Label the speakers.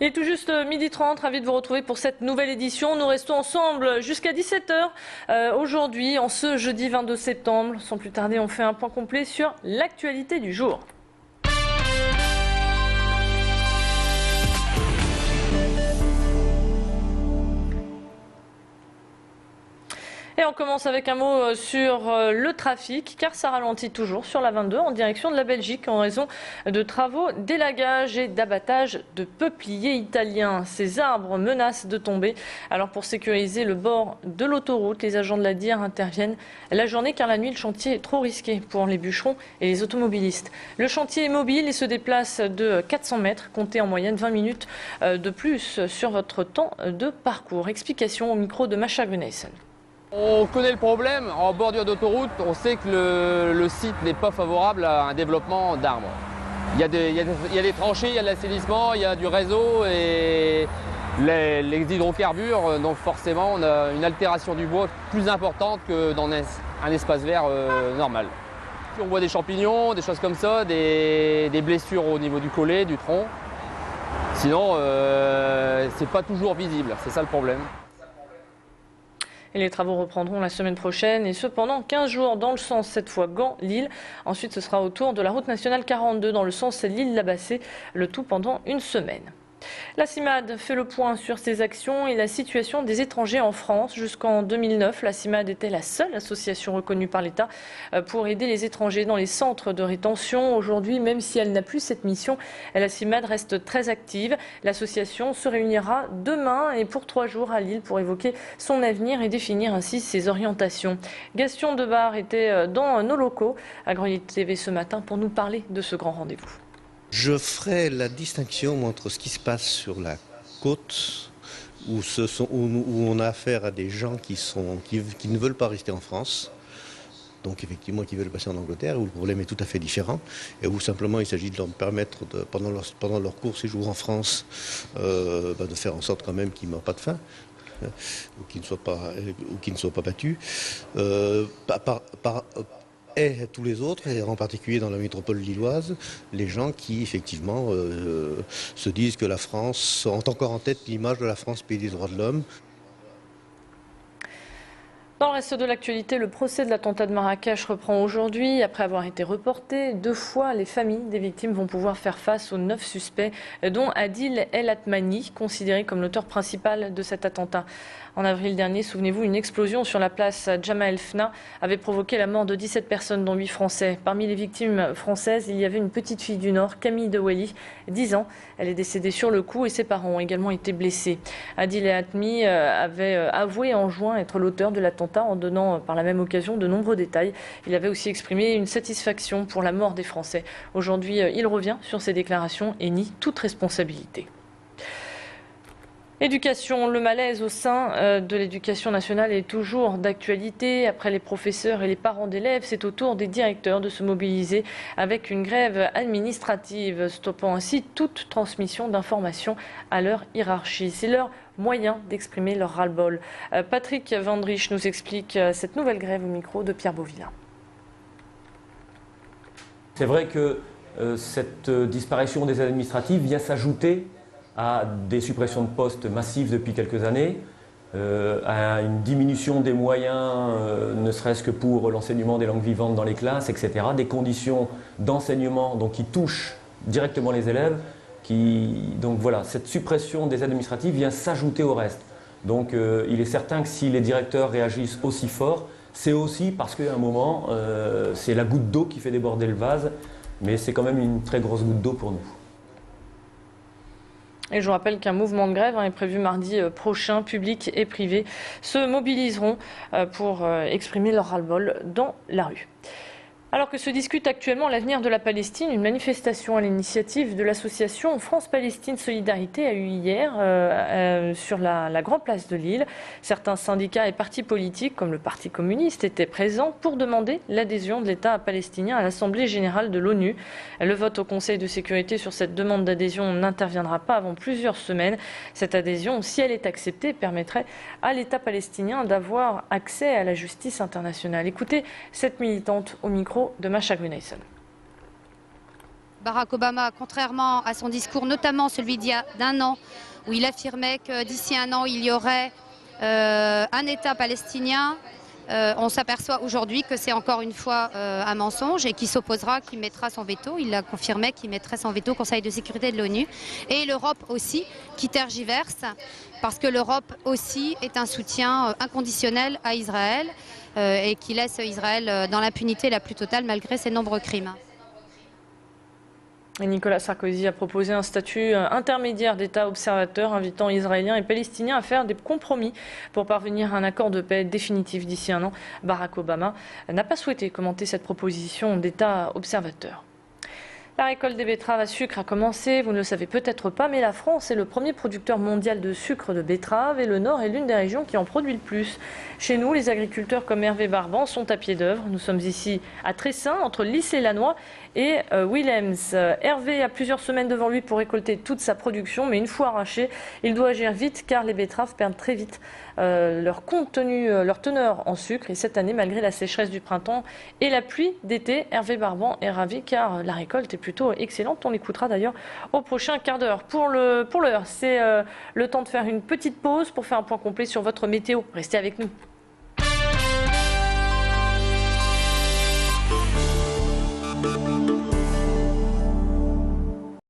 Speaker 1: Il est tout juste 12h30, ravi de vous retrouver pour cette nouvelle édition. Nous restons ensemble jusqu'à 17h aujourd'hui, en ce jeudi 22 septembre. Sans plus tarder, on fait un point complet sur l'actualité du jour. Et on commence avec un mot sur le trafic, car ça ralentit toujours sur la 22 en direction de la Belgique en raison de travaux d'élagage et d'abattage de peupliers italiens. Ces arbres menacent de tomber. Alors pour sécuriser le bord de l'autoroute, les agents de la DIR interviennent la journée car la nuit le chantier est trop risqué pour les bûcherons et les automobilistes. Le chantier est mobile et se déplace de 400 mètres, comptez en moyenne 20 minutes de plus sur votre temps de parcours. Explication au micro de Masha Gunaisen.
Speaker 2: On connaît le problème, en bordure d'autoroute, on sait que le site n'est pas favorable à un développement d'arbres. Il y a des tranchées, il y a de l'assainissement, il y a du réseau et les hydrocarbures, donc forcément on a une altération du bois plus importante que dans un espace vert normal. On voit des champignons, des choses comme ça, des blessures au niveau du collet, du tronc. Sinon, c'est pas toujours visible, c'est ça le problème.
Speaker 1: Et les travaux reprendront la semaine prochaine et cependant 15 jours dans le sens cette fois Gand-Lille. Ensuite ce sera au tour de la route nationale 42 dans le sens Lille-Labassée, le tout pendant une semaine. La CIMAD fait le point sur ses actions et la situation des étrangers en France. Jusqu'en 2009, la CIMAD était la seule association reconnue par l'État pour aider les étrangers dans les centres de rétention. Aujourd'hui, même si elle n'a plus cette mission, la CIMAD reste très active. L'association se réunira demain et pour 3 jours à Lille pour évoquer son avenir et définir ainsi ses orientations. Gaston Debar était dans nos locaux à Grenier TV ce matin pour nous parler de ce grand rendez-vous.
Speaker 3: Je ferai la distinction entre ce qui se passe sur la côte, où on a affaire à des gens qui ne veulent pas rester en France, donc effectivement qui veulent passer en Angleterre, où le problème est tout à fait différent, et où simplement il s'agit de leur permettre, pendant leur court séjour en France, de faire en sorte quand même qu'ils ne meurent pas de faim. Ou qu'ils ne soient pas battus. Et tous les autres, et en particulier dans la métropole lilloise, les gens qui effectivement se disent que la France, ont encore en tête l'image de la France pays des droits de l'homme.
Speaker 1: Dans le reste de l'actualité, le procès de l'attentat de Marrakech reprend aujourd'hui. Après avoir été reporté 2 fois, les familles des victimes vont pouvoir faire face aux 9 suspects, dont Adil El Atmani, considéré comme l'auteur principal de cet attentat. En avril dernier, souvenez-vous, une explosion sur la place Jemaa El Fna avait provoqué la mort de 17 personnes, dont 8 Français. Parmi les victimes françaises, il y avait une petite fille du Nord, Camille Dewelly, 10 ans. Elle est décédée sur le coup et ses parents ont également été blessés. Adil El Atmani avait avoué en juin être l'auteur de l'attentat en donnant par la même occasion de nombreux détails. Il avait aussi exprimé une satisfaction pour la mort des Français. Aujourd'hui, il revient sur ses déclarations et nie toute responsabilité. Éducation, le malaise au sein de l'éducation nationale est toujours d'actualité. Après les professeurs et les parents d'élèves, c'est au tour des directeurs de se mobiliser avec une grève administrative, stoppant ainsi toute transmission d'informations à leur hiérarchie. C'est leur moyen d'exprimer leur ras-le-bol. Patrick Vandrich nous explique cette nouvelle grève au micro de Pierre Beauvillain.
Speaker 4: C'est vrai que cette disparition des administratifs vient s'ajouter à des suppressions de postes massives depuis quelques années, à une diminution des moyens, ne serait-ce que pour l'enseignement des langues vivantes dans les classes, etc. Des conditions d'enseignement qui touchent directement les élèves. Donc voilà, cette suppression des administratifs vient s'ajouter au reste. Donc il est certain que si les directeurs réagissent aussi fort, c'est aussi parce qu'à un moment, c'est la goutte d'eau qui fait déborder le vase, mais c'est quand même une très grosse goutte d'eau pour nous.
Speaker 1: Et je vous rappelle qu'un mouvement de grève est prévu mardi prochain. Public et privé se mobiliseront pour exprimer leur ras-le-bol dans la rue. Alors que se discute actuellement l'avenir de la Palestine, une manifestation à l'initiative de l'association France-Palestine Solidarité a eu hier sur la grande place de Lille. Certains syndicats et partis politiques, comme le Parti communiste, étaient présents pour demander l'adhésion de l'État palestinien à l'Assemblée générale de l'ONU. Le vote au Conseil de sécurité sur cette demande d'adhésion n'interviendra pas avant plusieurs semaines. Cette adhésion, si elle est acceptée, permettrait à l'État palestinien d'avoir accès à la justice internationale. Écoutez cette militante au micro de Masha Gunaisen.
Speaker 5: Barack Obama, contrairement à son discours, notamment celui d'un an, où il affirmait que d'ici un an, il y aurait un État palestinien, on s'aperçoit aujourd'hui que c'est encore une fois un mensonge et qu'il s'opposera, qu'il mettra son veto. Il a confirmé qu'il mettrait son veto au Conseil de sécurité de l'ONU. Et l'Europe aussi, qui tergiverse, parce que l'Europe aussi est un soutien inconditionnel à Israël et qui laisse Israël dans l'impunité la plus totale malgré ses nombreux crimes.
Speaker 1: Et Nicolas Sarkozy a proposé un statut intermédiaire d'État observateur, invitant Israéliens et Palestiniens à faire des compromis pour parvenir à un accord de paix définitif d'ici un an. Barack Obama n'a pas souhaité commenter cette proposition d'État observateur. La récolte des betteraves à sucre a commencé, vous ne le savez peut-être pas, mais la France est le premier producteur mondial de sucre de betterave et le Nord est l'une des régions qui en produit le plus. Chez nous, les agriculteurs comme Hervé Barban sont à pied d'œuvre. Nous sommes ici à Tressin, entre Lys-et-Lannoy et Willems. Hervé a plusieurs semaines devant lui pour récolter toute sa production, mais une fois arraché, il doit agir vite car les betteraves perdent très vite leur teneur en sucre. Et cette année, malgré la sécheresse du printemps et la pluie d'été, Hervé Barban est ravi car la récolte est plutôt excellente. On l'écoutera d'ailleurs au prochain quart d'heure. Pour l'heure, c'est le temps de faire une petite pause pour faire un point complet sur votre météo. Restez avec nous.